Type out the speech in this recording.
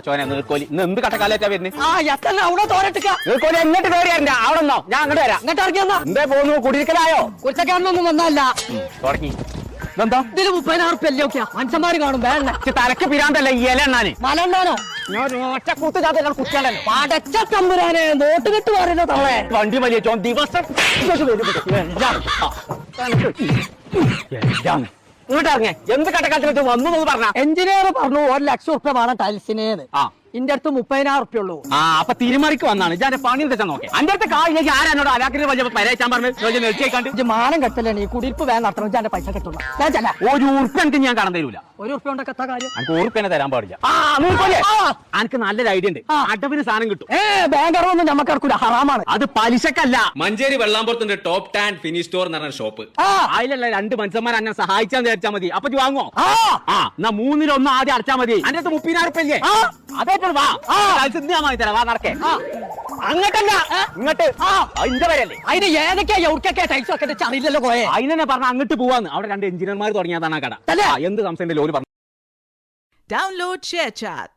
ചോന നീർക്കോലി ഇന്ന് എന്ത് കട്ടക്കാലേറ്റാ വരുന്നത്? ആ എത്തല്ല അവിടെ തോരട്ടിക്ക നീർക്കോലി എങ്ങോട്ട് കയറിയാ അവിടെ നിന്നോ, ഞാൻ അങ്ങോട്ട് വരാം. അങ്ങോട്ട് ഇറങ്ങിയെന്നാ എന്തേ പോകുന്നു, കുടിയിരിക്കലായോ? കുറ്റക്കാരനൊന്നും വന്നല്ല. തുടങ്ങി ഇതെന്താ? ഇതിന് 30,000 നോക്കിയാ മനുഷ്യന്മാര് കാണും. വേണ്ട തലക്ക് പിരാന്തല്ല ഈ ഇല എണ്ണാന്. മല ഉണ്ടാനോ ഞാൻ ഒറ്റ കൂത്ത് ചാത്ത കുത്തിയാണ്ടല്ലോ. പടച്ച തമ്പുരാനെ നോട്ട് കെട്ട് പറയുന്ന തവളെ വണ്ടി വലിയ ദിവസം ഇങ്ങോട്ട് ഇറങ്ങിയ എന്ത് കട്ടക്കാലത്ത് വന്നു പറഞ്ഞ എഞ്ചിനീയർ പറഞ്ഞു 1,00,000 റുപ്യ വേണം ടൈൽസിനേന്ന്. ഇന്റെ അടുത്ത് 30,000 റുപ്യ ഉള്ളൂ. അപ്പൊ തിരുമറിക്ക് വന്നാണ് ഞാൻ പണി തെറ്റാൻ നോക്കി. അന്റെ അടുത്ത് കാര്യം ആരാനോട് അലാക്കിന് വലിയ പരേച്ചാൻ പറഞ്ഞു നെൽച്ചേക്കാണ്ട് മാനം കെട്ടലാണ് ഈ കുടിയിരിപ്പ് വേണം. അത്ര എന്റെ പൈസ കെട്ടുള്ള ഒരു ഉറുപ്പ് എനിക്ക് ഞാൻ കാണാൻ തരൂല. 1 റുപ്യ കൊണ്ട് കെട്ടാ കാര്യം. എനിക്ക് ഉറുപ്പിനെ തരാൻ പാടില്ല. എനിക്ക് നല്ലൊരു ഐഡിയ ഉണ്ട്. അടവിന് സാധനം കിട്ടും. ബാങ്ക് അറിവൊന്നും നമുക്ക് ഇറക്കൂല, ഹറാമാണ്. അത് പലിശക്കല്ല. മഞ്ചേരി വെള്ളാമ്പുറത്തിന്റെ ടോപ്പ് 10 ഫിനിഷ് സ്റ്റോർ എന്ന് പറഞ്ഞ ഷോപ്പ്. അതിലല്ല 2 മനുഷ്യന്മാർ എന്നെ സഹായിച്ചാന്ന് വിചാരിച്ചാൽ മതി. അപ്പൊ വാങ്ങോ? എന്നാ 3-1 ആദ്യം അടച്ചാൽ മതി. അതിന്റെ അടുത്ത് 30,000 റുപ്യല്ലേ? അതേപോലെ വാ, ഞാൻ വാങ്ങി തരാം. വാ നടക്കേ. അങ്ങോട്ടല്ല ഇങ്ങോട്ട്. അതിന്റെ വരല്ലേ? അതിന് ഏതൊക്കെയാ എവിടേക്കൊക്കെ ടൈൽസ് ഒക്കെ അറിയില്ലല്ലോ. പോയെ അതിനെ പറഞ്ഞ അങ്ങോട്ട് പോവാന്ന്. അവിടെ 2 എഞ്ചിനീയർമാർ തുടങ്ങിയതാണ് ആ കട. എന്ത് സംശയം ലോല് പറഞ്ഞു. Download ShareChat.